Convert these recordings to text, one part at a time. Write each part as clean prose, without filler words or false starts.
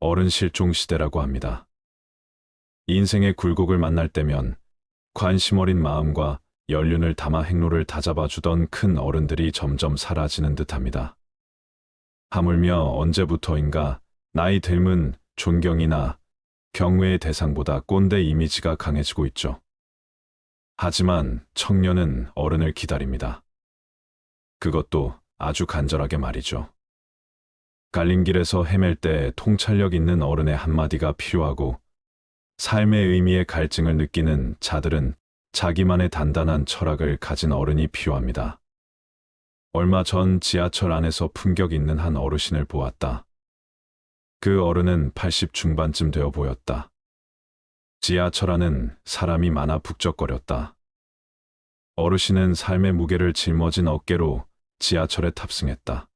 어른 실종 시대라고 합니다. 인생의 굴곡을 만날 때면 관심 어린 마음과 연륜을 담아 행로를 다잡아주던 큰 어른들이 점점 사라지는 듯합니다. 하물며 언제부터인가 나이 들면 존경이나 경외의 대상보다 꼰대 이미지가 강해지고 있죠. 하지만 청년은 어른을 기다립니다. 그것도 아주 간절하게 말이죠. 갈림길에서 헤맬 때 통찰력 있는 어른의 한마디가 필요하고, 삶의 의미의 갈증을 느끼는 자들은 자기만의 단단한 철학을 가진 어른이 필요합니다. 얼마 전 지하철 안에서 품격 있는 한 어르신을 보았다. 그 어른은 80 중반쯤 되어 보였다. 지하철 안은 사람이 많아 북적거렸다. 어르신은 삶의 무게를 짊어진 어깨로 지하철에 탑승했다.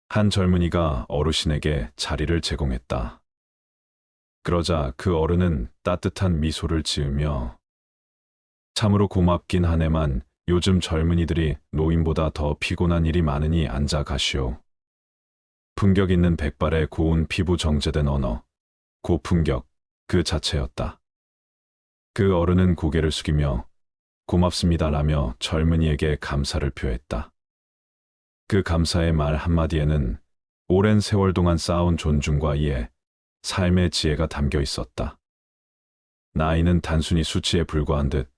한 젊은이가 어르신에게 자리를 제공했다. 그러자 그 어른은 따뜻한 미소를 지으며 참으로 고맙긴 하네만 요즘 젊은이들이 노인보다 더 피곤한 일이 많으니 앉아 가시오. 품격 있는 백발의 고운 피부 정제된 언어, 고품격 그 자체였다. 그 어른은 고개를 숙이며 고맙습니다라며 젊은이에게 감사를 표했다. 그 감사의 말 한마디에는 오랜 세월 동안 쌓아온 존중과 이해, 삶의 지혜가 담겨 있었다. 나이는 단순히 수치에 불과한 듯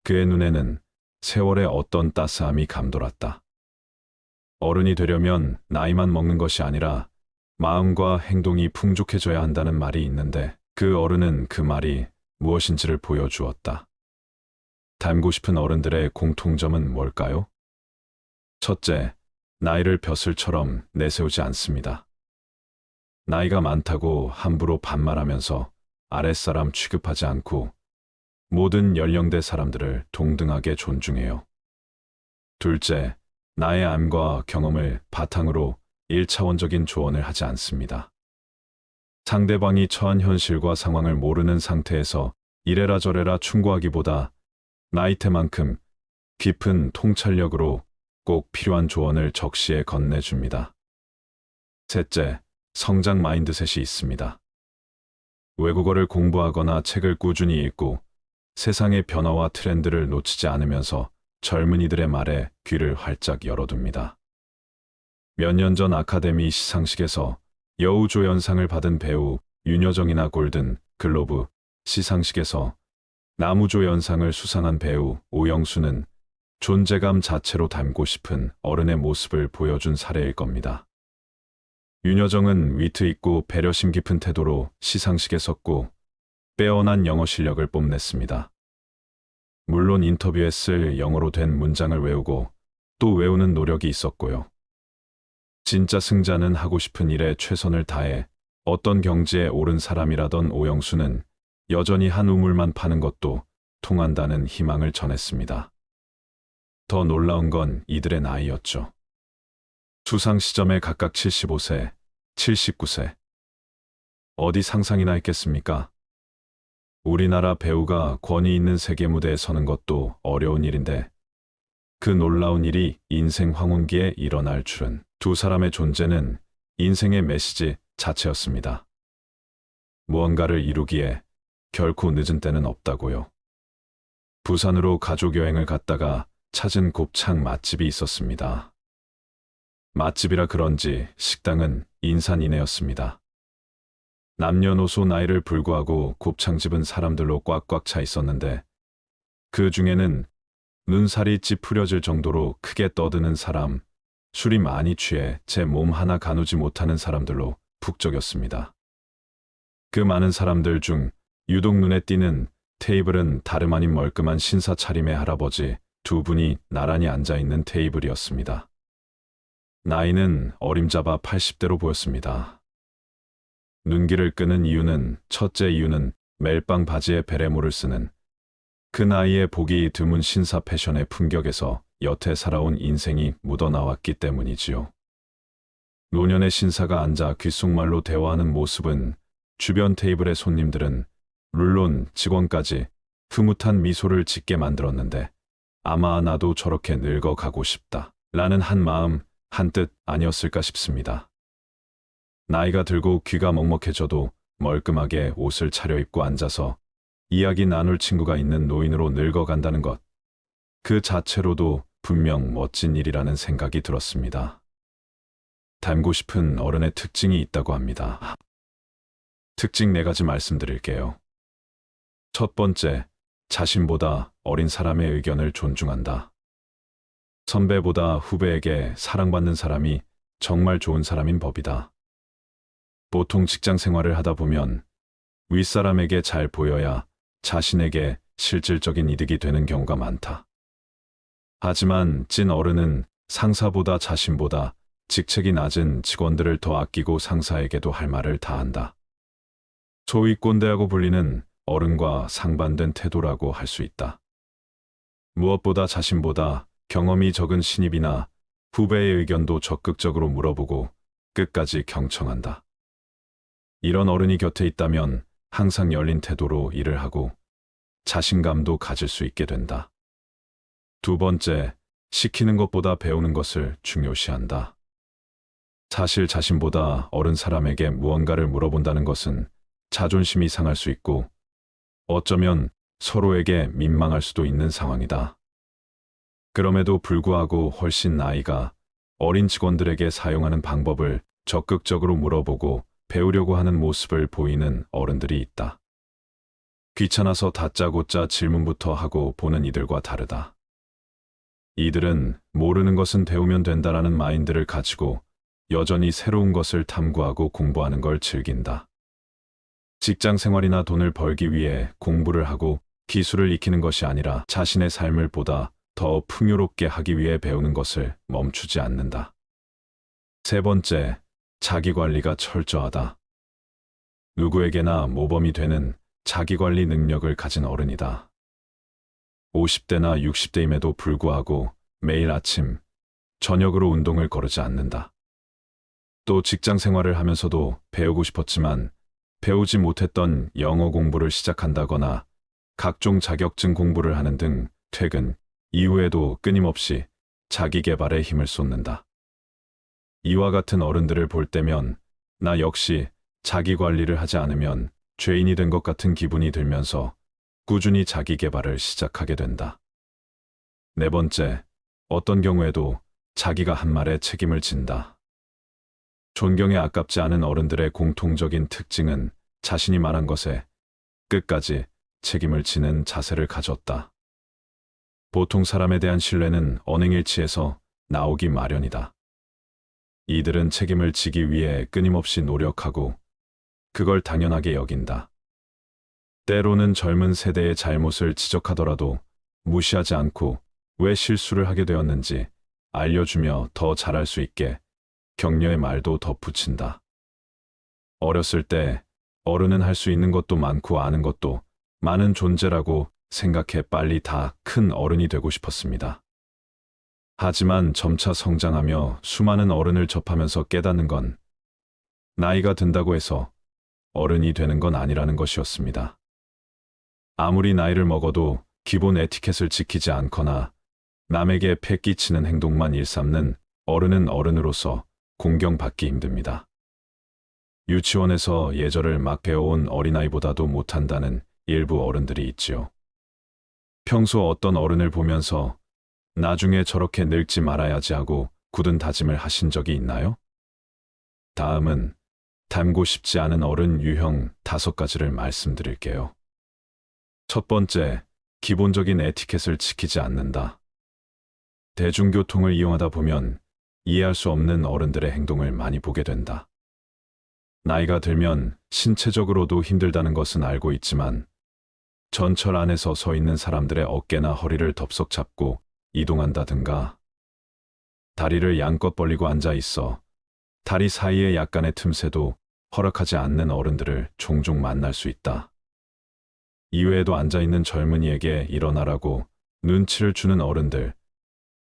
그의 눈에는 세월의 어떤 따스함이 감돌았다. 어른이 되려면 나이만 먹는 것이 아니라 마음과 행동이 풍족해져야 한다는 말이 있는데, 그 어른은 그 말이 무엇인지를 보여주었다. 닮고 싶은 어른들의 공통점은 뭘까요? 첫째, 나이를 벼슬처럼 내세우지 않습니다. 나이가 많다고 함부로 반말하면서 아랫사람 취급하지 않고 모든 연령대 사람들을 동등하게 존중해요. 둘째, 나의 암과 경험을 바탕으로 1차원적인 조언을 하지 않습니다. 상대방이 처한 현실과 상황을 모르는 상태에서 이래라 저래라 충고하기보다 나이테만큼 깊은 통찰력으로 꼭 필요한 조언을 적시에 건네줍니다. 셋째, 성장 마인드셋이 있습니다. 외국어를 공부하거나 책을 꾸준히 읽고 세상의 변화와 트렌드를 놓치지 않으면서 젊은이들의 말에 귀를 활짝 열어둡니다. 몇 년 전 아카데미 시상식에서 여우조연상을 받은 배우 윤여정이나 골든 글로브 시상식에서 나무조연상을 수상한 배우 오영수는 존재감 자체로 닮고 싶은 어른의 모습을 보여준 사례일 겁니다. 윤여정은 위트 있고 배려심 깊은 태도로 시상식에 섰고 빼어난 영어 실력을 뽐냈습니다. 물론 인터뷰에 쓸 영어로 된 문장을 외우고 또 외우는 노력이 있었고요. 진짜 승자는 하고 싶은 일에 최선을 다해 어떤 경지에 오른 사람이라던 오영수는 여전히 한 우물만 파는 것도 통한다는 희망을 전했습니다. 더 놀라운 건 이들의 나이였죠. 수상 시점에 각각 75세, 79세. 어디 상상이나 했겠습니까? 우리나라 배우가 권위 있는 세계 무대에 서는 것도 어려운 일인데, 그 놀라운 일이 인생 황혼기에 일어날 줄은. 두 사람의 존재는 인생의 메시지 자체였습니다. 무언가를 이루기에 결코 늦은 때는 없다고요. 부산으로 가족여행을 갔다가 찾은 곱창 맛집이 있었습니다. 맛집이라 그런지 식당은 인산인해였습니다. 남녀노소 나이를 불구하고 곱창집은 사람들로 꽉꽉 차 있었는데, 그 중에는 눈살이 찌푸려질 정도로 크게 떠드는 사람, 술이 많이 취해 제 몸 하나 가누지 못하는 사람들로 북적였습니다. 그 많은 사람들 중 유독 눈에 띄는 테이블은 다름 아닌 멀끔한 신사 차림의 할아버지 두 분이 나란히 앉아있는 테이블이었습니다. 나이는 어림잡아 80대로 보였습니다. 눈길을 끄는 이유는, 첫째 이유는 멜빵 바지에 베레모를 쓰는 그 나이에 보기 드문 신사 패션의 품격에서 여태 살아온 인생이 묻어나왔기 때문이지요. 노년의 신사가 앉아 귓속말로 대화하는 모습은 주변 테이블의 손님들은 물론 직원까지 흐뭇한 미소를 짓게 만들었는데, 아마 나도 저렇게 늙어가고 싶다 라는 한 마음, 한 뜻 아니었을까 싶습니다. 나이가 들고 귀가 먹먹해져도 멀끔하게 옷을 차려입고 앉아서 이야기 나눌 친구가 있는 노인으로 늙어간다는 것. 그 자체로도 분명 멋진 일이라는 생각이 들었습니다. 닮고 싶은 어른의 특징이 있다고 합니다. 특징 4가지 말씀드릴게요. 첫 번째, 자신보다 어린 사람의 의견을 존중한다. 선배보다 후배에게 사랑받는 사람이 정말 좋은 사람인 법이다. 보통 직장 생활을 하다 보면 윗사람에게 잘 보여야 자신에게 실질적인 이득이 되는 경우가 많다. 하지만 찐 어른은 상사보다 자신보다 직책이 낮은 직원들을 더 아끼고 상사에게도 할 말을 다 한다. 소위 꼰대라고 불리는 어른과 상반된 태도라고 할 수 있다. 무엇보다 자신보다 경험이 적은 신입이나 후배의 의견도 적극적으로 물어보고 끝까지 경청한다. 이런 어른이 곁에 있다면 항상 열린 태도로 일을 하고 자신감도 가질 수 있게 된다. 두 번째, 시키는 것보다 배우는 것을 중요시한다. 사실 자신보다 어른 사람에게 무언가를 물어본다는 것은 자존심이 상할 수 있고 어쩌면 서로에게 민망할 수도 있는 상황이다. 그럼에도 불구하고 훨씬 나이가 어린 직원들에게 사용하는 방법을 적극적으로 물어보고 배우려고 하는 모습을 보이는 어른들이 있다. 귀찮아서 다짜고짜 질문부터 하고 보는 이들과 다르다. 이들은 모르는 것은 배우면 된다라는 마인드를 가지고 여전히 새로운 것을 탐구하고 공부하는 걸 즐긴다. 직장 생활이나 돈을 벌기 위해 공부를 하고 기술을 익히는 것이 아니라 자신의 삶을 보다 더 풍요롭게 하기 위해 배우는 것을 멈추지 않는다. 세 번째, 자기관리가 철저하다. 누구에게나 모범이 되는 자기관리 능력을 가진 어른이다. 50대나 60대임에도 불구하고 매일 아침, 저녁으로 운동을 거르지 않는다. 또 직장 생활을 하면서도 배우고 싶었지만 배우지 못했던 영어 공부를 시작한다거나 각종 자격증 공부를 하는 등 퇴근 이후에도 끊임없이 자기 개발에 힘을 쏟는다. 이와 같은 어른들을 볼 때면 나 역시 자기 관리를 하지 않으면 죄인이 된 것 같은 기분이 들면서 꾸준히 자기 개발을 시작하게 된다. 네 번째, 어떤 경우에도 자기가 한 말에 책임을 진다. 존경에 아깝지 않은 어른들의 공통적인 특징은 자신이 말한 것에 끝까지 책임을 지는 자세를 가졌다. 보통 사람에 대한 신뢰는 언행일치에서 나오기 마련이다. 이들은 책임을 지기 위해 끊임없이 노력하고 그걸 당연하게 여긴다. 때로는 젊은 세대의 잘못을 지적하더라도 무시하지 않고 왜 실수를 하게 되었는지 알려주며 더 잘할 수 있게 격려의 말도 덧붙인다. 어렸을 때 어른은 할 수 있는 것도 많고 아는 것도 많은 존재라고 생각해 빨리 다 큰 어른이 되고 싶었습니다. 하지만 점차 성장하며 수많은 어른을 접하면서 깨닫는 건 나이가 든다고 해서 어른이 되는 건 아니라는 것이었습니다. 아무리 나이를 먹어도 기본 에티켓을 지키지 않거나 남에게 패 끼치는 행동만 일삼는 어른은 어른으로서 공경받기 힘듭니다. 유치원에서 예절을 막 배워온 어린아이보다도 못한다는 일부 어른들이 있지요. 평소 어떤 어른을 보면서 나중에 저렇게 늙지 말아야지 하고 굳은 다짐을 하신 적이 있나요? 다음은 닮고 싶지 않은 어른 유형 5가지를 말씀드릴게요. 첫 번째, 기본적인 에티켓을 지키지 않는다. 대중교통을 이용하다 보면 이해할 수 없는 어른들의 행동을 많이 보게 된다. 나이가 들면 신체적으로도 힘들다는 것은 알고 있지만 전철 안에서 서 있는 사람들의 어깨나 허리를 덥석 잡고 이동한다든가 다리를 양껏 벌리고 앉아 있어 다리 사이에 약간의 틈새도 허락하지 않는 어른들을 종종 만날 수 있다. 이외에도 앉아있는 젊은이에게 일어나라고 눈치를 주는 어른들,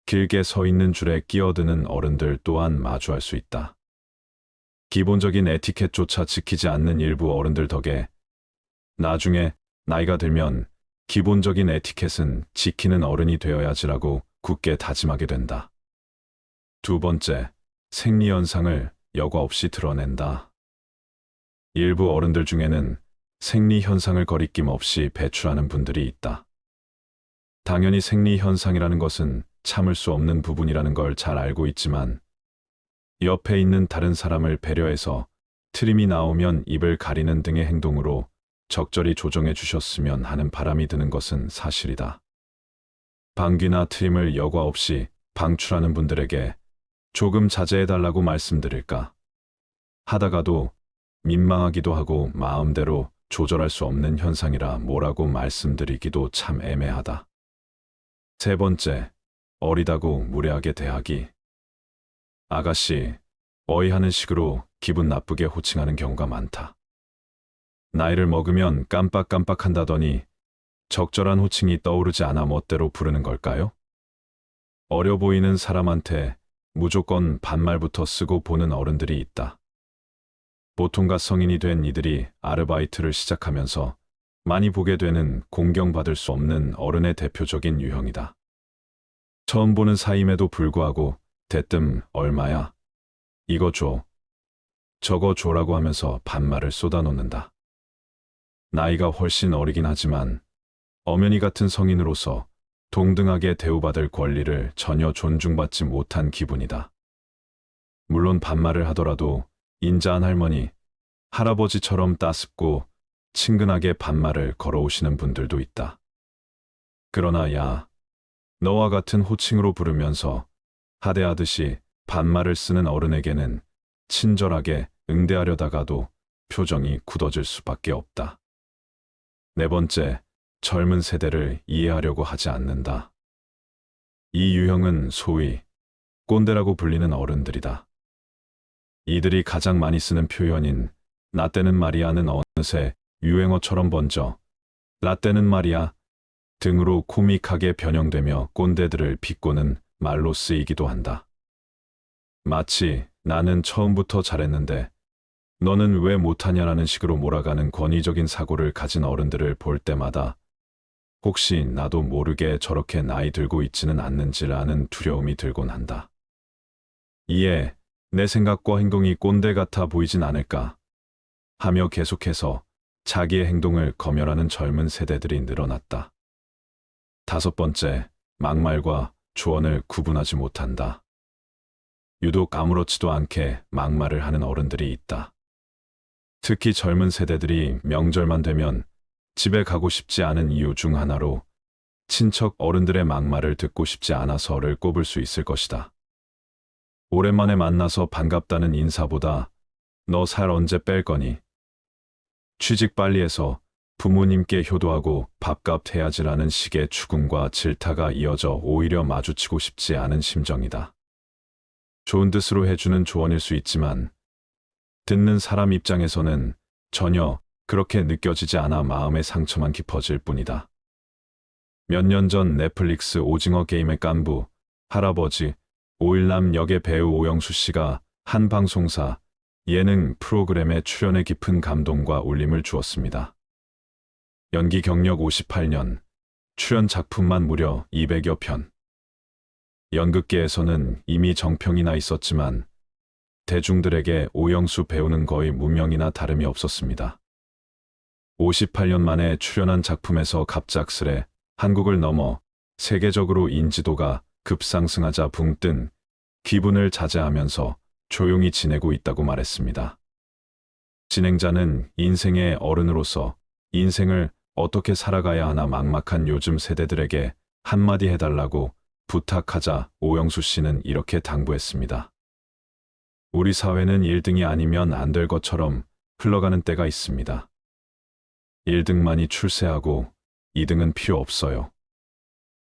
길게 서 있는 줄에 끼어드는 어른들 또한 마주할 수 있다. 기본적인 에티켓조차 지키지 않는 일부 어른들 덕에 나중에 나이가 들면 기본적인 에티켓은 지키는 어른이 되어야지라고 굳게 다짐하게 된다. 두 번째, 생리현상을 여과 없이 드러낸다. 일부 어른들 중에는 생리 현상을 거리낌 없이 배출하는 분들이 있다. 당연히 생리 현상이라는 것은 참을 수 없는 부분이라는 걸 잘 알고 있지만 옆에 있는 다른 사람을 배려해서 트림이 나오면 입을 가리는 등의 행동으로 적절히 조정해 주셨으면 하는 바람이 드는 것은 사실이다. 방귀나 트림을 여과 없이 방출하는 분들에게 조금 자제해달라고 말씀드릴까 하다가도 민망하기도 하고 마음대로 조절할 수 없는 현상이라 뭐라고 말씀드리기도 참 애매하다. 세 번째, 어리다고 무례하게 대하기. 아가씨, 어이 하는 식으로 기분 나쁘게 호칭하는 경우가 많다. 나이를 먹으면 깜빡깜빡한다더니 적절한 호칭이 떠오르지 않아 멋대로 부르는 걸까요? 어려 보이는 사람한테 무조건 반말부터 쓰고 보는 어른들이 있다. 보통가 성인이 된 이들이 아르바이트를 시작하면서 많이 보게 되는 공경받을 수 없는 어른의 대표적인 유형이다. 처음 보는 사이임에도 불구하고 대뜸 얼마야? 이거 줘. 저거 줘라고 하면서 반말을 쏟아놓는다. 나이가 훨씬 어리긴 하지만 엄연히 같은 성인으로서 동등하게 대우받을 권리를 전혀 존중받지 못한 기분이다. 물론 반말을 하더라도 인자한 할머니, 할아버지처럼 따숩고 친근하게 반말을 걸어오시는 분들도 있다. 그러나 야, 너와 같은 호칭으로 부르면서 하대하듯이 반말을 쓰는 어른에게는 친절하게 응대하려다가도 표정이 굳어질 수밖에 없다. 네 번째, 젊은 세대를 이해하려고 하지 않는다. 이 유형은 소위 꼰대라고 불리는 어른들이다. 이들이 가장 많이 쓰는 표현인 나때는 말이야는 어느새 유행어처럼 번져 라떼는 말이야 등으로 코믹하게 변형되며 꼰대들을 비꼬는 말로 쓰이기도 한다. 마치 나는 처음부터 잘했는데 너는 왜 못하냐라는 식으로 몰아가는 권위적인 사고를 가진 어른들을 볼 때마다 혹시 나도 모르게 저렇게 나이 들고 있지는 않는지라는 두려움이 들곤 한다. 이에 내 생각과 행동이 꼰대 같아 보이진 않을까 하며 계속해서 자기의 행동을 검열하는 젊은 세대들이 늘어났다. 다섯 번째, 막말과 조언을 구분하지 못한다. 유독 아무렇지도 않게 막말을 하는 어른들이 있다. 특히 젊은 세대들이 명절만 되면 집에 가고 싶지 않은 이유 중 하나로 친척 어른들의 막말을 듣고 싶지 않아서를 꼽을 수 있을 것이다. 오랜만에 만나서 반갑다는 인사보다 너 살 언제 뺄 거니? 취직 빨리 해서 부모님께 효도하고 밥값 해야지라는 식의 추궁과 질타가 이어져 오히려 마주치고 싶지 않은 심정이다. 좋은 뜻으로 해주는 조언일 수 있지만 듣는 사람 입장에서는 전혀 그렇게 느껴지지 않아 마음의 상처만 깊어질 뿐이다. 몇 년 전 넷플릭스 오징어 게임의 깐부, 할아버지, 오일남 역의 배우 오영수 씨가 한 방송사 예능 프로그램에 출연해 깊은 감동과 울림을 주었습니다. 연기 경력 58년, 출연 작품만 무려 200여 편. 연극계에서는 이미 정평이 나 있었지만 대중들에게 오영수 배우는 거의 무명이나 다름이 없었습니다. 58년 만에 출연한 작품에서 갑작스레 한국을 넘어 세계적으로 인지도가 급상승하자 붕 뜬 기분을 자제하면서 조용히 지내고 있다고 말했습니다. 진행자는 인생의 어른으로서 인생을 어떻게 살아가야 하나 막막한 요즘 세대들에게 한마디 해달라고 부탁하자 오영수 씨는 이렇게 당부했습니다. 우리 사회는 1등이 아니면 안 될 것처럼 흘러가는 때가 있습니다. 1등만이 출세하고 2등은 필요 없어요.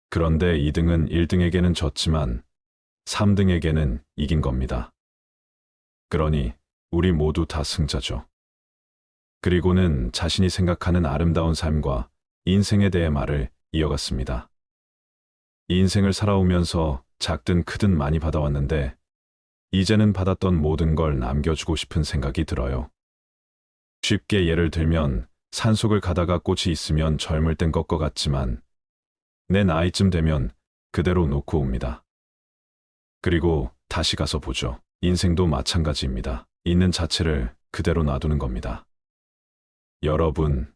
그런데 2등은 1등에게는 졌지만 3등에게는 이긴 겁니다. 그러니 우리 모두 다 승자죠. 그리고는 자신이 생각하는 아름다운 삶과 인생에 대해 말을 이어갔습니다. 인생을 살아오면서 작든 크든 많이 받아왔는데 이제는 받았던 모든 걸 남겨주고 싶은 생각이 들어요. 쉽게 예를 들면 산속을 가다가 꽃이 있으면 젊을 땐 것 같지만 내 나이쯤 되면 그대로 놓고 옵니다. 그리고 다시 가서 보죠. 인생도 마찬가지입니다. 있는 자체를 그대로 놔두는 겁니다. 여러분,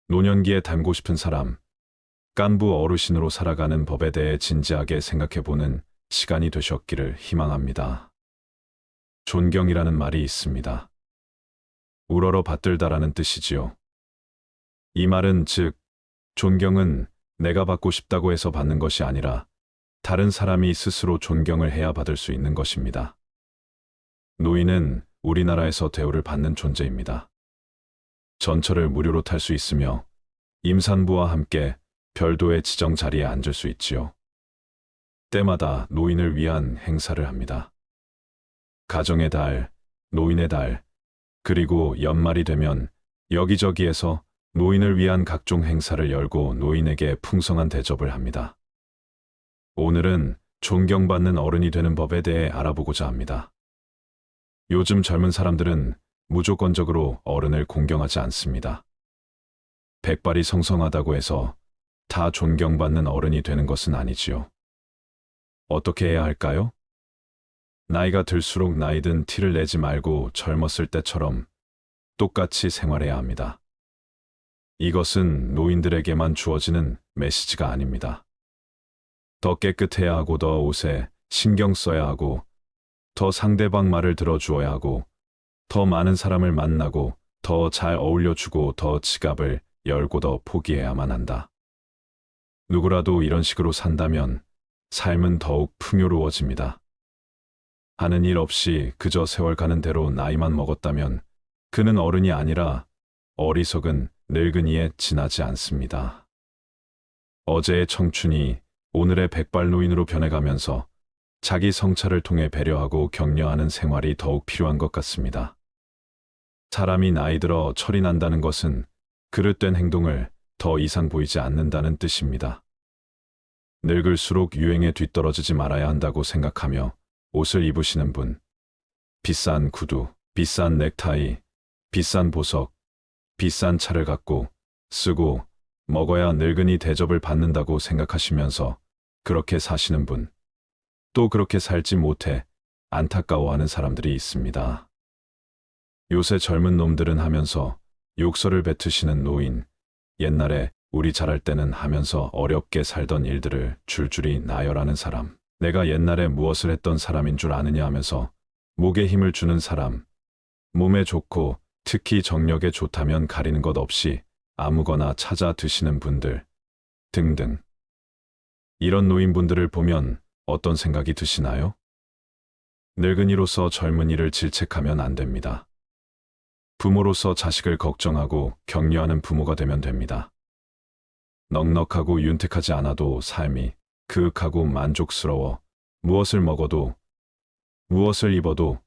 노년기에 닮고 싶은 사람, 깐부 어르신으로 살아가는 법에 대해 진지하게 생각해보는 시간이 되셨기를 희망합니다. 존경이라는 말이 있습니다. 우러러 받들다라는 뜻이지요. 이 말은 즉, 존경은 내가 받고 싶다고 해서 받는 것이 아니라 다른 사람이 스스로 존경을 해야 받을 수 있는 것입니다. 노인은 우리나라에서 대우를 받는 존재입니다. 전철을 무료로 탈 수 있으며 임산부와 함께 별도의 지정 자리에 앉을 수 있지요. 때마다 노인을 위한 행사를 합니다. 가정의 달, 노인의 달, 그리고 연말이 되면 여기저기에서 노인을 위한 각종 행사를 열고 노인에게 풍성한 대접을 합니다. 오늘은 존경받는 어른이 되는 법에 대해 알아보고자 합니다. 요즘 젊은 사람들은 무조건적으로 어른을 공경하지 않습니다. 백발이 성성하다고 해서 다 존경받는 어른이 되는 것은 아니지요. 어떻게 해야 할까요? 나이가 들수록 나이든 티를 내지 말고 젊었을 때처럼 똑같이 생활해야 합니다. 이것은 노인들에게만 주어지는 메시지가 아닙니다. 더 깨끗해야 하고 더 옷에 신경 써야 하고 더 상대방 말을 들어주어야 하고 더 많은 사람을 만나고 더 잘 어울려주고 더 지갑을 열고 더 포기해야만 한다. 누구라도 이런 식으로 산다면 삶은 더욱 풍요로워집니다. 하는 일 없이 그저 세월 가는 대로 나이만 먹었다면 그는 어른이 아니라 어리석은 늙은이에 지나지 않습니다. 어제의 청춘이 오늘의 백발노인으로 변해가면서 자기 성찰을 통해 배려하고 격려하는 생활이 더욱 필요한 것 같습니다. 사람이 나이 들어 철이 난다는 것은 그릇된 행동을 더 이상 보이지 않는다는 뜻입니다. 늙을수록 유행에 뒤떨어지지 말아야 한다고 생각하며 옷을 입으시는 분, 비싼 구두, 비싼 넥타이, 비싼 보석, 비싼 차를 갖고 쓰고 먹어야 늙은이 대접을 받는다고 생각하시면서 그렇게 사시는 분, 또 그렇게 살지 못해 안타까워하는 사람들이 있습니다. 요새 젊은 놈들은 하면서 욕설을 뱉으시는 노인, 옛날에 우리 잘할 때는 하면서 어렵게 살던 일들을 줄줄이 나열하는 사람, 내가 옛날에 무엇을 했던 사람인 줄 아느냐 하면서 목에 힘을 주는 사람, 몸에 좋고 특히 정력에 좋다면 가리는 것 없이 아무거나 찾아 드시는 분들 등등. 이런 노인분들을 보면 어떤 생각이 드시나요? 늙은이로서 젊은이를 질책하면 안 됩니다. 부모로서 자식을 걱정하고 격려하는 부모가 되면 됩니다. 넉넉하고 윤택하지 않아도 삶이 그윽하고 만족스러워 무엇을 먹어도 무엇을 입어도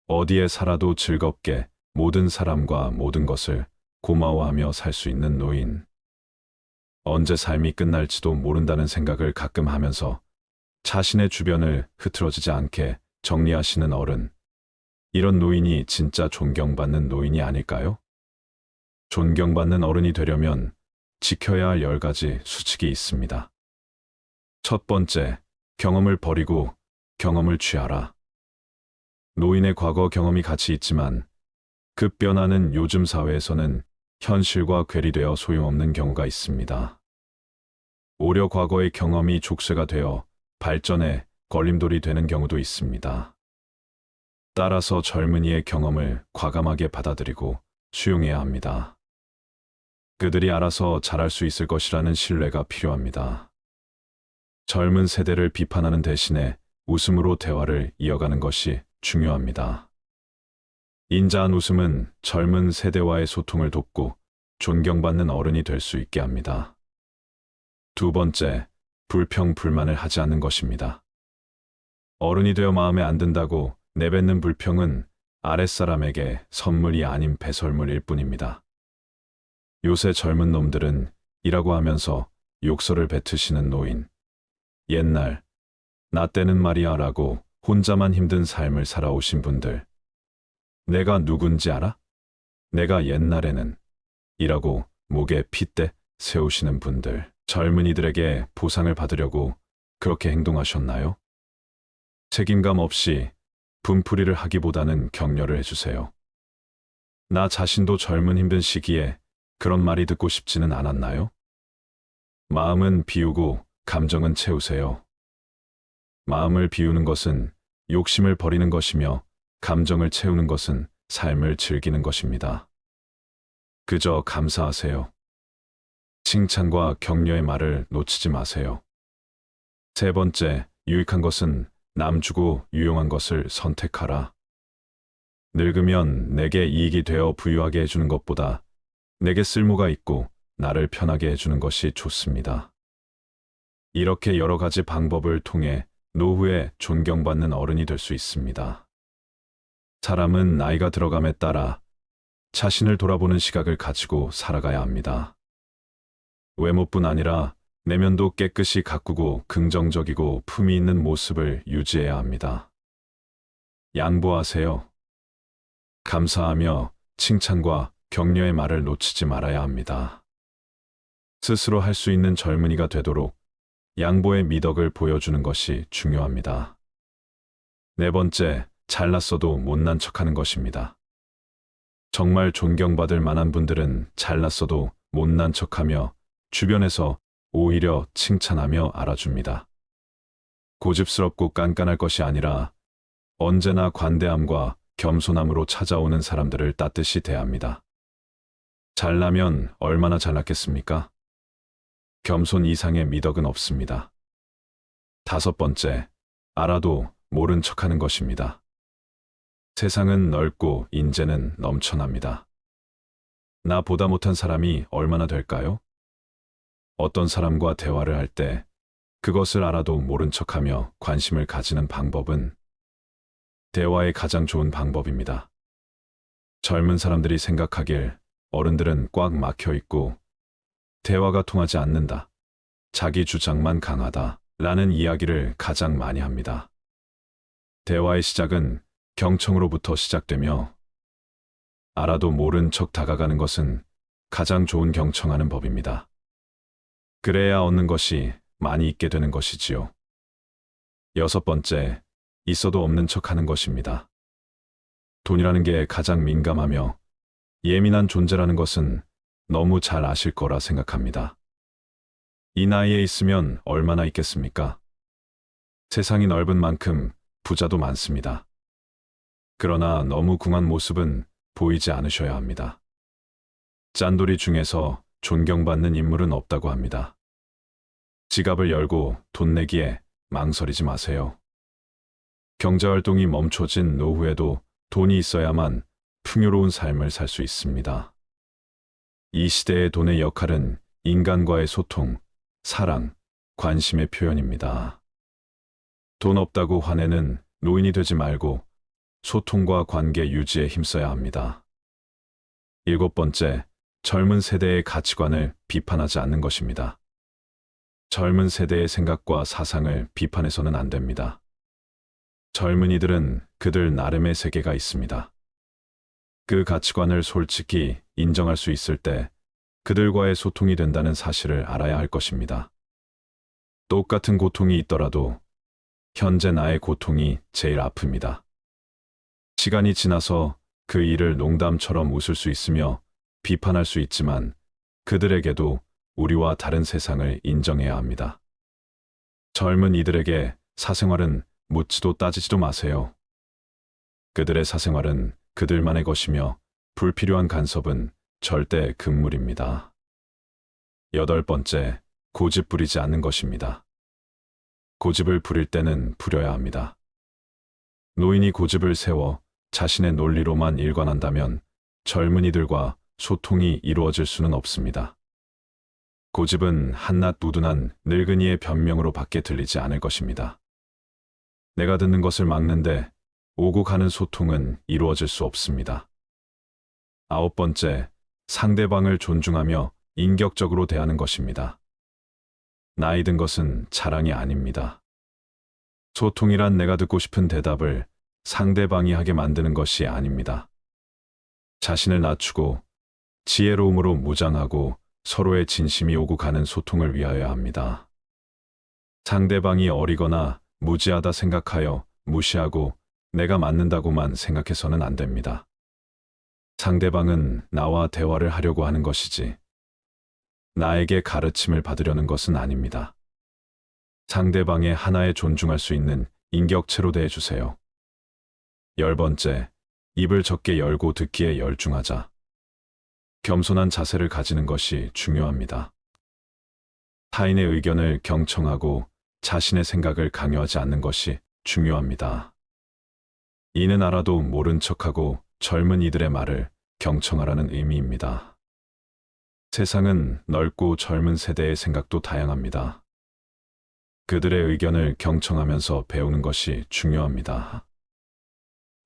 어디에 살아도 즐겁게 모든 사람과 모든 것을 고마워하며 살 수 있는 노인. 언제 삶이 끝날지도 모른다는 생각을 가끔 하면서 자신의 주변을 흐트러지지 않게 정리하시는 어른. 이런 노인이 진짜 존경받는 노인이 아닐까요? 존경받는 어른이 되려면 지켜야 할 10가지 수칙이 있습니다. 첫 번째, 경험을 버리고 경험을 취하라. 노인의 과거 경험이 같이 있지만 급변하는 요즘 사회에서는 현실과 괴리되어 소용없는 경우가 있습니다. 오려 과거의 경험이 족쇄가 되어 발전에 걸림돌이 되는 경우도 있습니다. 따라서 젊은이의 경험을 과감하게 받아들이고 수용해야 합니다. 그들이 알아서 잘할 수 있을 것이라는 신뢰가 필요합니다. 젊은 세대를 비판하는 대신에 웃음으로 대화를 이어가는 것이 중요합니다. 인자한 웃음은 젊은 세대와의 소통을 돕고 존경받는 어른이 될 수 있게 합니다. 두 번째, 불평, 불만을 하지 않는 것입니다. 어른이 되어 마음에 안 든다고 내뱉는 불평은 아랫사람에게 선물이 아닌 배설물일 뿐입니다. 요새 젊은 놈들은 이라고 하면서 욕설을 뱉으시는 노인. 옛날, 나 때는 말이야 라고 혼자만 힘든 삶을 살아오신 분들. 내가 누군지 알아? 내가 옛날에는 이라고 목에 핏대 세우시는 분들. 젊은이들에게 보상을 받으려고 그렇게 행동하셨나요? 책임감 없이 분풀이를 하기보다는 격려를 해주세요. 나 자신도 젊은 힘든 시기에 그런 말이 듣고 싶지는 않았나요? 마음은 비우고 감정은 채우세요. 마음을 비우는 것은 욕심을 버리는 것이며 감정을 채우는 것은 삶을 즐기는 것입니다. 그저 감사하세요. 칭찬과 격려의 말을 놓치지 마세요. 세 번째, 유익한 것은 남 주고 유용한 것을 선택하라. 늙으면 내게 이익이 되어 부유하게 해주는 것보다 내게 쓸모가 있고 나를 편하게 해주는 것이 좋습니다. 이렇게 여러 가지 방법을 통해 노후에 존경받는 어른이 될 수 있습니다. 사람은 나이가 들어감에 따라 자신을 돌아보는 시각을 가지고 살아가야 합니다. 외모뿐 아니라 내면도 깨끗이 가꾸고 긍정적이고 품위 있는 모습을 유지해야 합니다. 양보하세요. 감사하며 칭찬과 격려의 말을 놓치지 말아야 합니다. 스스로 할 수 있는 젊은이가 되도록 양보의 미덕을 보여주는 것이 중요합니다. 네 번째, 잘났어도 못난 척하는 것입니다. 정말 존경받을 만한 분들은 잘났어도 못난 척하며 주변에서 오히려 칭찬하며 알아줍니다. 고집스럽고 깐깐할 것이 아니라 언제나 관대함과 겸손함으로 찾아오는 사람들을 따뜻히 대합니다. 잘나면 얼마나 잘났겠습니까? 겸손 이상의 미덕은 없습니다. 다섯 번째, 알아도 모른 척하는 것입니다. 세상은 넓고 인재는 넘쳐납니다. 나보다 못한 사람이 얼마나 될까요? 어떤 사람과 대화를 할 때 그것을 알아도 모른 척하며 관심을 가지는 방법은 대화의 가장 좋은 방법입니다. 젊은 사람들이 생각하길 어른들은 꽉 막혀 있고 대화가 통하지 않는다, 자기 주장만 강하다 라는 이야기를 가장 많이 합니다. 대화의 시작은 경청으로부터 시작되며 알아도 모른 척 다가가는 것은 가장 좋은 경청하는 법입니다. 그래야 얻는 것이 많이 있게 되는 것이지요. 여섯 번째, 있어도 없는 척하는 것입니다. 돈이라는 게 가장 민감하며 예민한 존재라는 것은 너무 잘 아실 거라 생각합니다. 이 나이에 있으면 얼마나 있겠습니까? 세상이 넓은 만큼 부자도 많습니다. 그러나 너무 궁한 모습은 보이지 않으셔야 합니다. 짠돌이 중에서 존경받는 인물은 없다고 합니다. 지갑을 열고 돈 내기에 망설이지 마세요. 경제활동이 멈춰진 노후에도 돈이 있어야만 풍요로운 삶을 살 수 있습니다. 이 시대의 돈의 역할은 인간과의 소통, 사랑, 관심의 표현입니다. 돈 없다고 화내는 노인이 되지 말고 소통과 관계 유지에 힘써야 합니다. 일곱 번째, 젊은 세대의 가치관을 비판하지 않는 것입니다. 젊은 세대의 생각과 사상을 비판해서는 안 됩니다. 젊은이들은 그들 나름의 세계가 있습니다. 그 가치관을 솔직히 인정할 수 있을 때 그들과의 소통이 된다는 사실을 알아야 할 것입니다. 똑같은 고통이 있더라도 현재 나의 고통이 제일 아픕니다. 시간이 지나서 그 일을 농담처럼 웃을 수 있으며 비판할 수 있지만 그들에게도 우리와 다른 세상을 인정해야 합니다. 젊은 이들에게 사생활은 묻지도 따지지도 마세요. 그들의 사생활은 그들만의 것이며 불필요한 간섭은 절대 금물입니다. 여덟 번째, 고집 부리지 않는 것입니다. 고집을 부릴 때는 부려야 합니다. 노인이 고집을 세워 자신의 논리로만 일관한다면 젊은이들과 소통이 이루어질 수는 없습니다. 고집은 한낱 우둔한 늙은이의 변명으로 밖에 들리지 않을 것입니다. 내가 듣는 것을 막는데 오고 가는 소통은 이루어질 수 없습니다. 아홉 번째, 상대방을 존중하며 인격적으로 대하는 것입니다. 나이 든 것은 자랑이 아닙니다. 소통이란 내가 듣고 싶은 대답을 상대방이 하게 만드는 것이 아닙니다. 자신을 낮추고 지혜로움으로 무장하고 서로의 진심이 오고 가는 소통을 위하여야 합니다. 상대방이 어리거나 무지하다 생각하여 무시하고 내가 맞는다고만 생각해서는 안 됩니다. 상대방은 나와 대화를 하려고 하는 것이지, 나에게 가르침을 받으려는 것은 아닙니다. 상대방의 하나에 존중할 수 있는 인격체로 대해주세요. 10번째, 입을 적게 열고 듣기에 열중하자. 겸손한 자세를 가지는 것이 중요합니다. 타인의 의견을 경청하고 자신의 생각을 강요하지 않는 것이 중요합니다. 이는 알아도 모른 척하고 젊은 이들의 말을 경청하라는 의미입니다. 세상은 넓고 젊은 세대의 생각도 다양합니다. 그들의 의견을 경청하면서 배우는 것이 중요합니다.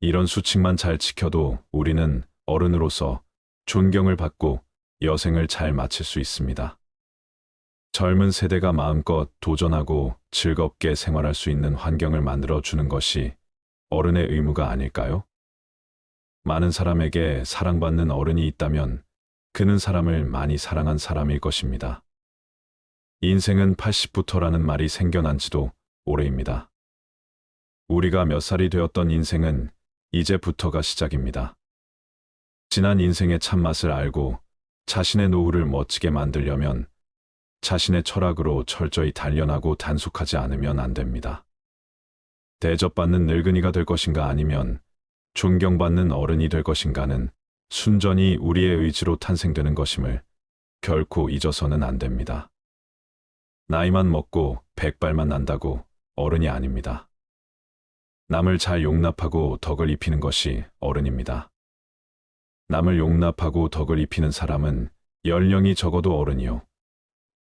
이런 수칙만 잘 지켜도 우리는 어른으로서 존경을 받고 여생을 잘 마칠 수 있습니다. 젊은 세대가 마음껏 도전하고 즐겁게 생활할 수 있는 환경을 만들어 주는 것이 어른의 의무가 아닐까요? 많은 사람에게 사랑받는 어른이 있다면 그는 사람을 많이 사랑한 사람일 것입니다. 인생은 80부터라는 말이 생겨난 지도 오래입니다. 우리가 몇 살이 되었던 인생은 이제부터가 시작입니다. 지난 인생의 참맛을 알고 자신의 노후를 멋지게 만들려면 자신의 철학으로 철저히 단련하고 단속하지 않으면 안 됩니다. 대접받는 늙은이가 될 것인가 아니면 존경받는 어른이 될 것인가는 순전히 우리의 의지로 탄생되는 것임을 결코 잊어서는 안 됩니다. 나이만 먹고 백발만 난다고 어른이 아닙니다. 남을 잘 용납하고 덕을 입히는 것이 어른입니다. 남을 용납하고 덕을 입히는 사람은 연령이 적어도 어른이요.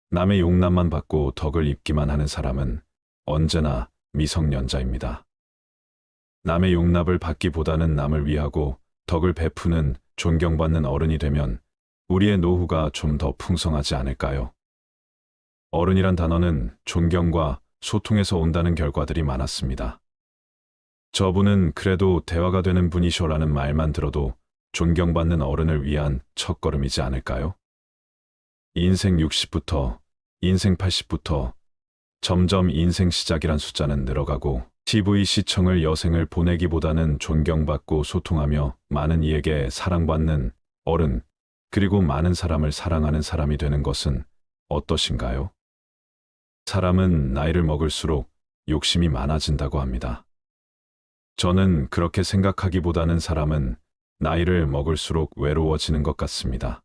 남의 용납만 받고 덕을 입기만 하는 사람은 언제나 미성년자입니다. 남의 용납을 받기보다는 남을 위하고 덕을 베푸는 존경받는 어른이 되면 우리의 노후가 좀 더 풍성하지 않을까요? 어른이란 단어는 존경과 소통에서 온다는 결과들이 많았습니다. 저분은 그래도 대화가 되는 분이셔라는 말만 들어도 존경받는 어른을 위한 첫걸음이지 않을까요? 인생 60부터, 인생 80부터 점점 인생 시작이란 숫자는 늘어가고 TV 시청을 여생을 보내기보다는 존경받고 소통하며 많은 이에게 사랑받는 어른, 그리고 많은 사람을 사랑하는 사람이 되는 것은 어떠신가요? 사람은 나이를 먹을수록 욕심이 많아진다고 합니다. 저는 그렇게 생각하기보다는 사람은 나이를 먹을수록 외로워지는 것 같습니다.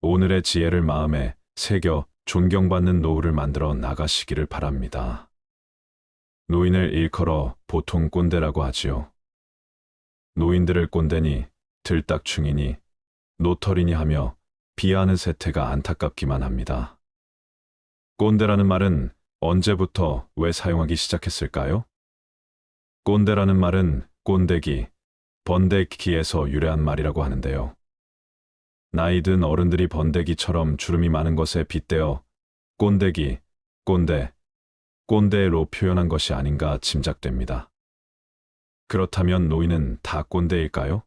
오늘의 지혜를 마음에 새겨 존경받는 노후를 만들어 나가시기를 바랍니다. 노인을 일컬어 보통 꼰대라고 하지요. 노인들을 꼰대니, 들딱충이니, 노털이니 하며 비하하는 세태가 안타깝기만 합니다. 꼰대라는 말은 언제부터 왜 사용하기 시작했을까요? 꼰대라는 말은 꼰대기, 번데기에서 유래한 말이라고 하는데요. 나이 든 어른들이 번데기처럼 주름이 많은 것에 빗대어 꼰대기, 꼰대, 꼰대로 표현한 것이 아닌가 짐작됩니다. 그렇다면 노인은 다 꼰대일까요?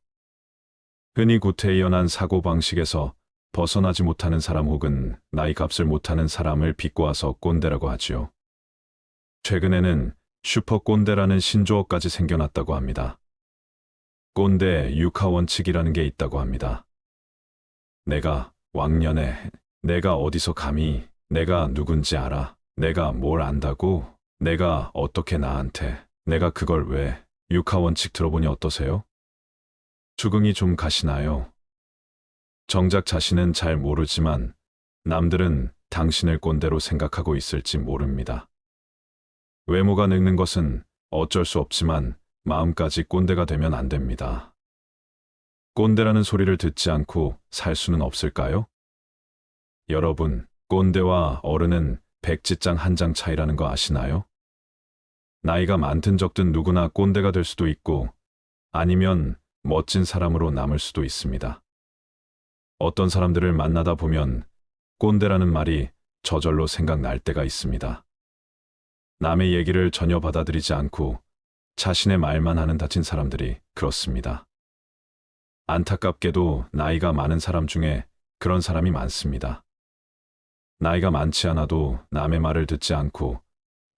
흔히 구태의연한 사고방식에서 벗어나지 못하는 사람 혹은 나이 값을 못하는 사람을 비꼬아서 꼰대라고 하지요. 최근에는 슈퍼 꼰대라는 신조어까지 생겨났다고 합니다. 꼰대 육하원칙이라는 게 있다고 합니다. 내가 왕년에, 내가 어디서 감히, 내가 누군지 알아, 내가 뭘 안다고, 내가 어떻게 나한테, 내가 그걸 왜, 육하원칙 들어보니 어떠세요? 수긍이 좀 가시나요? 정작 자신은 잘 모르지만 남들은 당신을 꼰대로 생각하고 있을지 모릅니다. 외모가 늙는 것은 어쩔 수 없지만 마음까지 꼰대가 되면 안 됩니다. 꼰대라는 소리를 듣지 않고 살 수는 없을까요? 여러분, 꼰대와 어른은 백지장 한 장 차이라는 거 아시나요? 나이가 많든 적든 누구나 꼰대가 될 수도 있고 아니면 멋진 사람으로 남을 수도 있습니다. 어떤 사람들을 만나다 보면 꼰대라는 말이 저절로 생각날 때가 있습니다. 남의 얘기를 전혀 받아들이지 않고 자신의 말만 하는 다친 사람들이 그렇습니다. 안타깝게도 나이가 많은 사람 중에 그런 사람이 많습니다. 나이가 많지 않아도 남의 말을 듣지 않고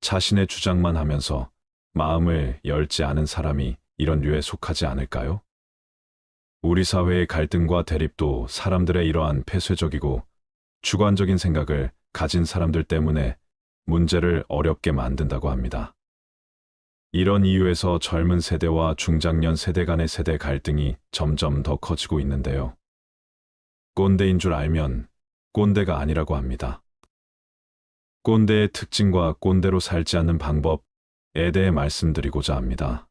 자신의 주장만 하면서 마음을 열지 않은 사람이 이런 류에 속하지 않을까요? 우리 사회의 갈등과 대립도 사람들의 이러한 폐쇄적이고 주관적인 생각을 가진 사람들 때문에 문제를 어렵게 만든다고 합니다. 이런 이유에서 젊은 세대와 중장년 세대 간의 세대 갈등이 점점 더 커지고 있는데요. 꼰대인 줄 알면 꼰대가 아니라고 합니다. 꼰대의 특징과 꼰대로 살지 않는 방법에 대해 말씀드리고자 합니다.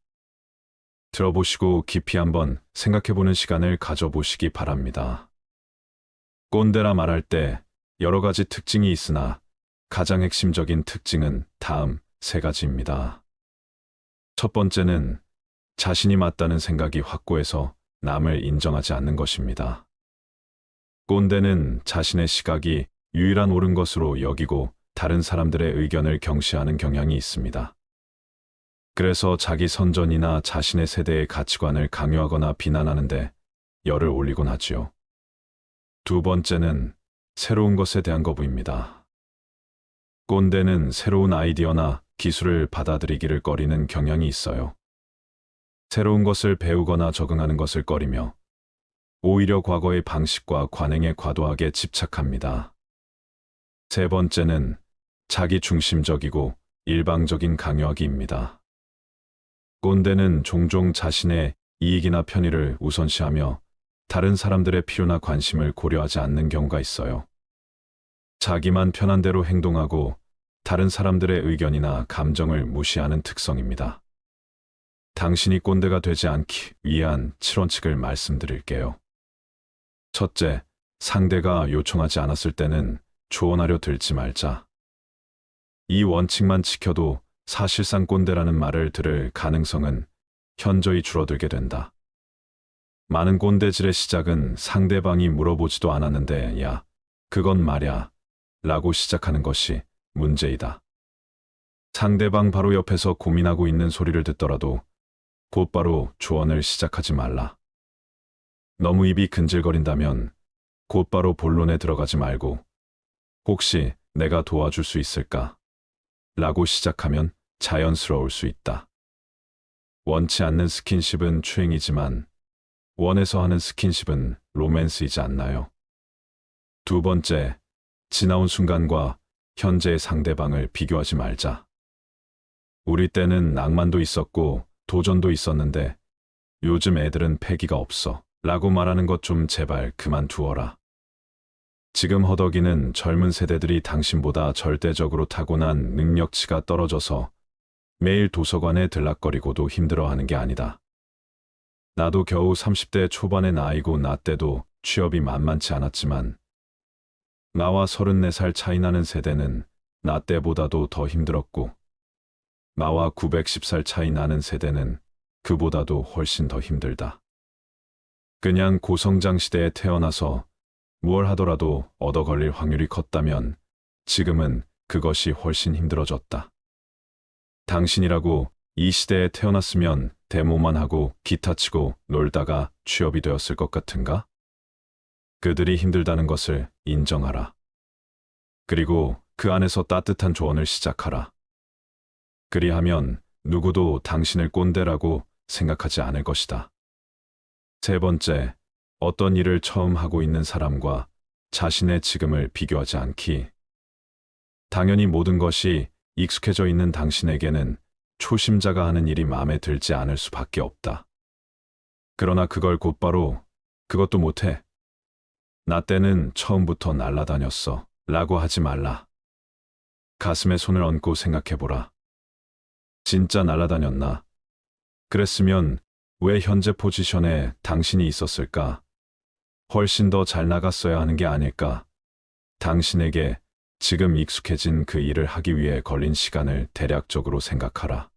들어보시고 깊이 한번 생각해보는 시간을 가져보시기 바랍니다. 꼰대라 말할 때 여러 가지 특징이 있으나 가장 핵심적인 특징은 다음 세 가지입니다. 첫 번째는 자신이 맞다는 생각이 확고해서 남을 인정하지 않는 것입니다. 꼰대는 자신의 시각이 유일한 옳은 것으로 여기고 다른 사람들의 의견을 경시하는 경향이 있습니다. 그래서 자기 선전이나 자신의 세대의 가치관을 강요하거나 비난하는데 열을 올리곤 하지요. 두 번째는 새로운 것에 대한 거부입니다. 꼰대는 새로운 아이디어나 기술을 받아들이기를 꺼리는 경향이 있어요. 새로운 것을 배우거나 적응하는 것을 꺼리며 오히려 과거의 방식과 관행에 과도하게 집착합니다. 세 번째는 자기 중심적이고 일방적인 강요하기입니다. 꼰대는 종종 자신의 이익이나 편의를 우선시하며 다른 사람들의 필요나 관심을 고려하지 않는 경우가 있어요. 자기만 편한 대로 행동하고 다른 사람들의 의견이나 감정을 무시하는 특성입니다. 당신이 꼰대가 되지 않기 위한 7원칙을 말씀드릴게요. 첫째, 상대가 요청하지 않았을 때는 조언하려 들지 말자. 이 원칙만 지켜도 사실상 꼰대라는 말을 들을 가능성은 현저히 줄어들게 된다. 많은 꼰대질의 시작은 상대방이 물어보지도 않았는데 야, 그건 말야 라고 시작하는 것이 문제이다. 상대방 바로 옆에서 고민하고 있는 소리를 듣더라도 곧바로 조언을 시작하지 말라. 너무 입이 근질거린다면 곧바로 본론에 들어가지 말고 혹시 내가 도와줄 수 있을까? 라고 시작하면 자연스러울 수 있다. 원치 않는 스킨십은 추행이지만 원해서 하는 스킨십은 로맨스이지 않나요? 두 번째, 지나온 순간과 현재의 상대방을 비교하지 말자. 우리 때는 낭만도 있었고 도전도 있었는데 요즘 애들은 패기가 없어 라고 말하는 것 좀 제발 그만두어라. 지금 허덕이는 젊은 세대들이 당신보다 절대적으로 타고난 능력치가 떨어져서 매일 도서관에 들락거리고도 힘들어하는 게 아니다. 나도 겨우 30대 초반의 나이고 나 때도 취업이 만만치 않았지만 나와 34살 차이 나는 세대는 나 때보다도 더 힘들었고 나와 910살 차이 나는 세대는 그보다도 훨씬 더 힘들다. 그냥 고성장 시대에 태어나서 무얼 하더라도 얻어 걸릴 확률이 컸다면 지금은 그것이 훨씬 힘들어졌다. 당신이라고 이 시대에 태어났으면 데모만 하고 기타 치고 놀다가 취업이 되었을 것 같은가? 그들이 힘들다는 것을 인정하라. 그리고 그 안에서 따뜻한 조언을 시작하라. 그리하면 누구도 당신을 꼰대라고 생각하지 않을 것이다. 세 번째, 어떤 일을 처음 하고 있는 사람과 자신의 지금을 비교하지 않기. 당연히 모든 것이 익숙해져 있는 당신에게는 초심자가 하는 일이 마음에 들지 않을 수밖에 없다. 그러나 그걸 곧바로 그것도 못해. 나 때는 처음부터 날아다녔어 라고 하지 말라. 가슴에 손을 얹고 생각해보라. 진짜 날아다녔나? 그랬으면 왜 현재 포지션에 당신이 있었을까? 훨씬 더 잘 나갔어야 하는 게 아닐까? 당신에게 지금 익숙해진 그 일을 하기 위해 걸린 시간을 대략적으로 생각하라.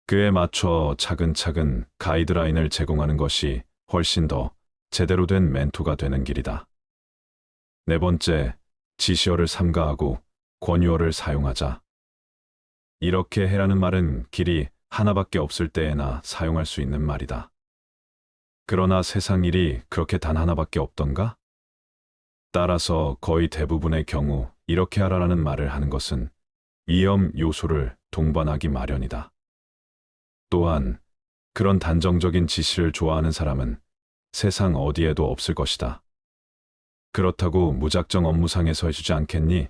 그에 맞춰 차근차근 가이드라인을 제공하는 것이 훨씬 더 제대로 된 멘토가 되는 길이다. 네 번째, 지시어를 삼가하고 권유어를 사용하자. 이렇게 해라는 말은 길이 하나밖에 없을 때에나 사용할 수 있는 말이다. 그러나 세상 일이 그렇게 단 하나밖에 없던가? 따라서 거의 대부분의 경우 이렇게 하라라는 말을 하는 것은 위험 요소를 동반하기 마련이다. 또한 그런 단정적인 지시를 좋아하는 사람은 세상 어디에도 없을 것이다. 그렇다고 무작정 업무상에서 해주지 않겠니?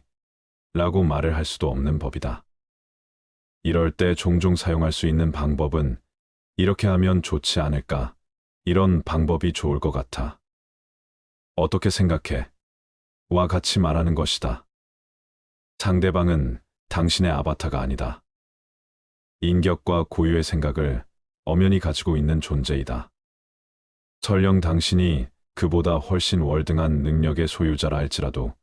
라고 말을 할 수도 없는 법이다. 이럴 때 종종 사용할 수 있는 방법은 이렇게 하면 좋지 않을까? 이런 방법이 좋을 것 같아. 어떻게 생각해? 와 같이 말하는 것이다. 상대방은 당신의 아바타가 아니다. 인격과 고유의 생각을 엄연히 가지고 있는 존재이다. 설령 당신이 그보다 훨씬 월등한 능력의 소유자라 할지라도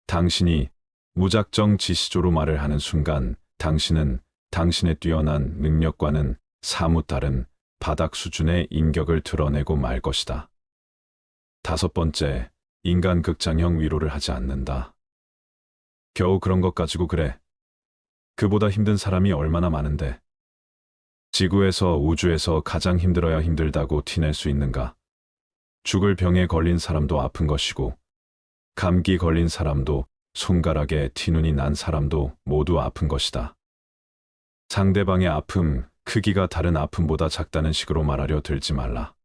당신이 무작정 지시조로 말을 하는 순간 당신은 당신의 뛰어난 능력과는 사뭇 다른 바닥 수준의 인격을 드러내고 말 것이다. 5번째, 인간 극장형 위로를 하지 않는다. 겨우 그런 것 가지고 그래. 그보다 힘든 사람이 얼마나 많은데. 지구에서 우주에서 가장 힘들어야 힘들다고 티낼 수 있는가? 죽을 병에 걸린 사람도 아픈 것이고 감기 걸린 사람도 손가락에 티눈이 난 사람도 모두 아픈 것이다. 상대방의 아픔, 크기가 다른 아픔보다 작다는 식으로 말하려 들지 말라.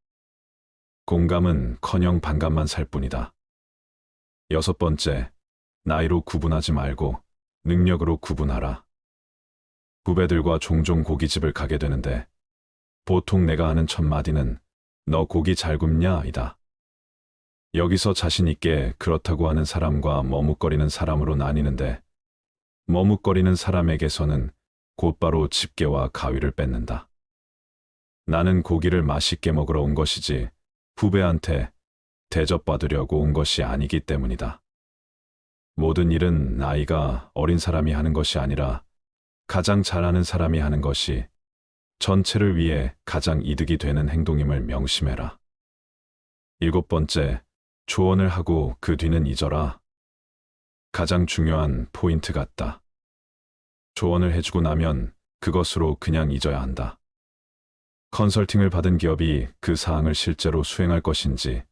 공감은커녕 반감만 살 뿐이다. 6번째, 나이로 구분하지 말고 능력으로 구분하라. 후배들과 종종 고깃집을 가게 되는데 보통 내가 하는 첫 마디는 너 고기 잘 굽냐? 이다. 여기서 자신 있게 그렇다고 하는 사람과 머뭇거리는 사람으로 나뉘는데 머뭇거리는 사람에게서는 곧바로 집게와 가위를 뺏는다. 나는 고기를 맛있게 먹으러 온 것이지 후배한테 대접받으려고 온 것이 아니기 때문이다. 모든 일은 나이가 어린 사람이 하는 것이 아니라 가장 잘하는 사람이 하는 것이 전체를 위해 가장 이득이 되는 행동임을 명심해라. 7번째, 조언을 하고 그 뒤는 잊어라. 가장 중요한 포인트 같다. 조언을 해주고 나면 그것으로 그냥 잊어야 한다. 컨설팅을 받은 기업이 그 사항을 실제로 수행할 것인지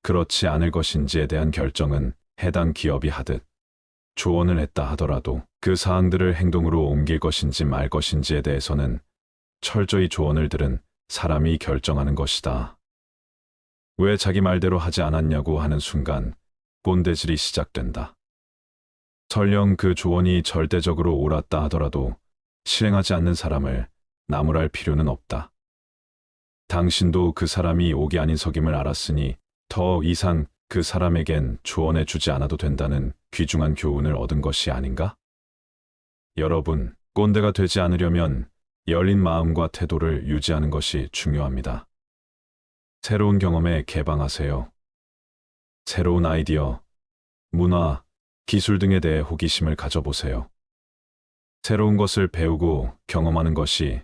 그렇지 않을 것인지에 대한 결정은 해당 기업이 하듯 조언을 했다 하더라도 그 사항들을 행동으로 옮길 것인지 말 것인지에 대해서는 철저히 조언을 들은 사람이 결정하는 것이다. 왜 자기 말대로 하지 않았냐고 하는 순간 꼰대질이 시작된다. 설령 그 조언이 절대적으로 옳았다 하더라도 실행하지 않는 사람을 나무랄 필요는 없다. 당신도 그 사람이 옥이 아닌 석임을 알았으니 더 이상 그 사람에겐 조언해 주지 않아도 된다는 귀중한 교훈을 얻은 것이 아닌가? 여러분, 꼰대가 되지 않으려면 열린 마음과 태도를 유지하는 것이 중요합니다. 새로운 경험에 개방하세요. 새로운 아이디어, 문화, 기술 등에 대해 호기심을 가져보세요. 새로운 것을 배우고 경험하는 것이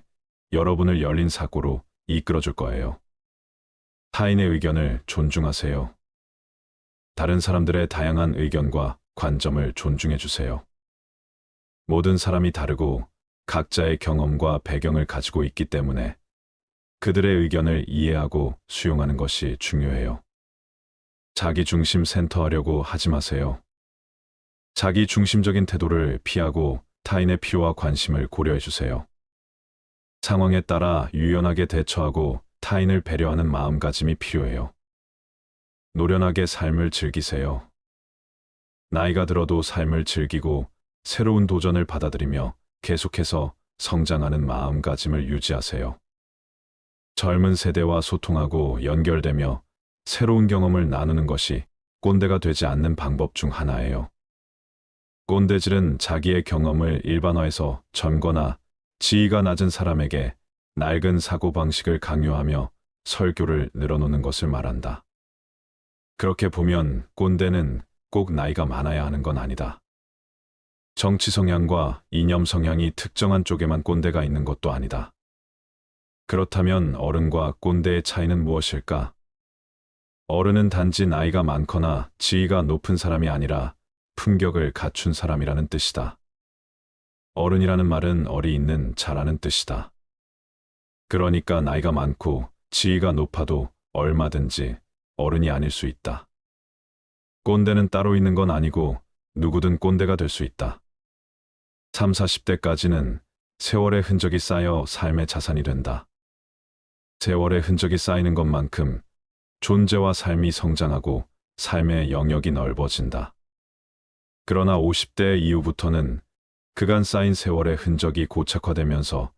여러분을 열린 사고로 이끌어줄 거예요. 타인의 의견을 존중하세요. 다른 사람들의 다양한 의견과 관점을 존중해 주세요. 모든 사람이 다르고 각자의 경험과 배경을 가지고 있기 때문에 그들의 의견을 이해하고 수용하는 것이 중요해요. 자기중심 센터하려고 하지 마세요. 자기중심적인 태도를 피하고 타인의 필요와 관심을 고려해 주세요. 상황에 따라 유연하게 대처하고 타인을 배려하는 마음가짐이 필요해요. 노련하게 삶을 즐기세요. 나이가 들어도 삶을 즐기고 새로운 도전을 받아들이며 계속해서 성장하는 마음가짐을 유지하세요. 젊은 세대와 소통하고 연결되며 새로운 경험을 나누는 것이 꼰대가 되지 않는 방법 중 하나예요. 꼰대질은 자기의 경험을 일반화해서 젊거나 지위가 낮은 사람에게 낡은 사고방식을 강요하며 설교를 늘어놓는 것을 말한다. 그렇게 보면 꼰대는 꼭 나이가 많아야 하는 건 아니다. 정치 성향과 이념 성향이 특정한 쪽에만 꼰대가 있는 것도 아니다. 그렇다면 어른과 꼰대의 차이는 무엇일까? 어른은 단지 나이가 많거나 지위가 높은 사람이 아니라 품격을 갖춘 사람이라는 뜻이다. 어른이라는 말은 어리 있는 자라는 뜻이다. 그러니까 나이가 많고 지위가 높아도 얼마든지 어른이 아닐 수 있다. 꼰대는 따로 있는 건 아니고 누구든 꼰대가 될 수 있다. 30, 40대까지는 세월의 흔적이 쌓여 삶의 자산이 된다. 세월의 흔적이 쌓이는 것만큼 존재와 삶이 성장하고 삶의 영역이 넓어진다. 그러나 50대 이후부터는 그간 쌓인 세월의 흔적이 고착화되면서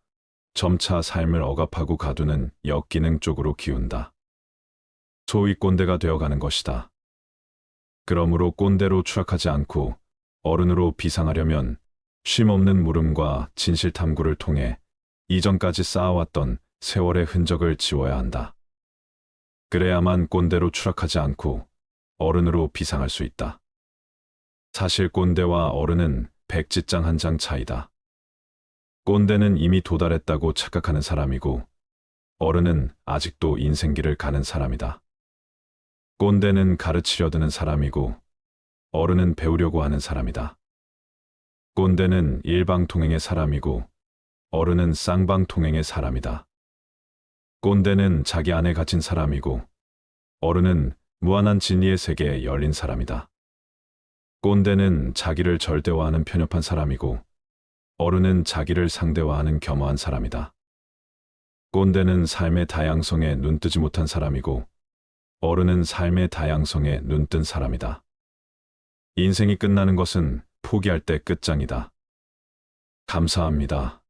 점차 삶을 억압하고 가두는 역기능 쪽으로 기운다. 소위 꼰대가 되어가는 것이다. 그러므로 꼰대로 추락하지 않고 어른으로 비상하려면 쉼없는 물음과 진실탐구를 통해 이전까지 쌓아왔던 세월의 흔적을 지워야 한다. 그래야만 꼰대로 추락하지 않고 어른으로 비상할 수 있다. 사실 꼰대와 어른은 백지장 한 장 차이다. 꼰대는 이미 도달했다고 착각하는 사람이고 어른은 아직도 인생길을 가는 사람이다. 꼰대는 가르치려 드는 사람이고 어른은 배우려고 하는 사람이다. 꼰대는 일방통행의 사람이고 어른은 쌍방통행의 사람이다. 꼰대는 자기 안에 갇힌 사람이고 어른은 무한한 진리의 세계에 열린 사람이다. 꼰대는 자기를 절대화하는 편협한 사람이고 어른은 자기를 상대화하는 겸허한 사람이다. 꼰대는 삶의 다양성에 눈뜨지 못한 사람이고 어른은 삶의 다양성에 눈뜬 사람이다. 인생이 끝나는 것은 포기할 때 끝장이다. 감사합니다.